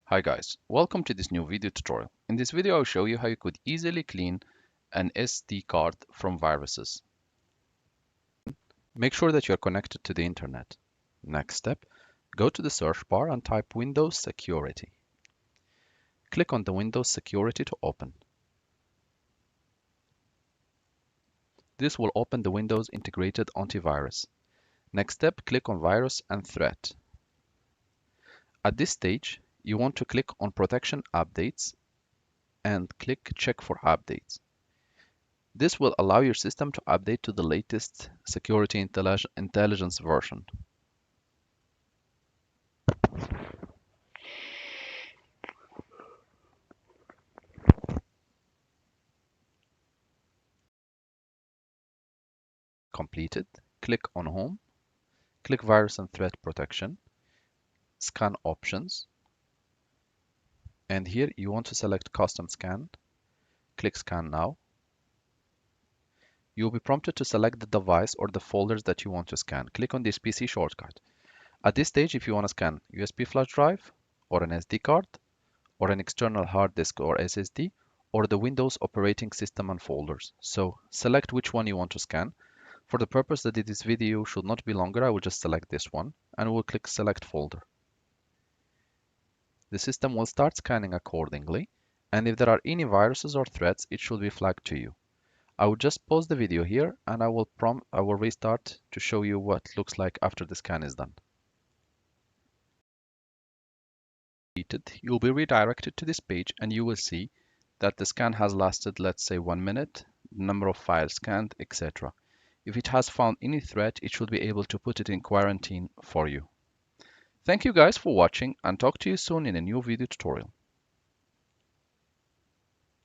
Hi guys, welcome to this new video tutorial. In this video I'll show you how you could easily clean an SD card from viruses. Make sure that you're connected to the internet. Next step, go to the search bar and type Windows Security. Click on the Windows Security to open. This will open the Windows Integrated Antivirus. Next step, click on Virus and Threat. At this stage, you want to click on Protection Updates and click Check for Updates. This will allow your system to update to the latest security intelligence version. Completed, click on Home, click Virus and Threat Protection, Scan Options, and here you want to select Custom Scan. Click Scan Now. You'll be prompted to select the device or the folders that you want to scan. Click on this PC shortcut. At this stage, if you want to scan USB flash drive or an SD card or an external hard disk or SSD or the Windows operating system and folders. So select which one you want to scan. For the purpose that this video should not be longer, I will just select this one and we'll click Select Folder. The system will start scanning accordingly, and if there are any viruses or threats, it should be flagged to you. I will just pause the video here and I will restart to show you what it looks like after the scan is done. You'll be redirected to this page and you will see that the scan has lasted, let's say, 1 minute, number of files scanned, etc. If it has found any threat, it should be able to put it in quarantine for you. Thank you guys for watching and talk to you soon in a new video tutorial.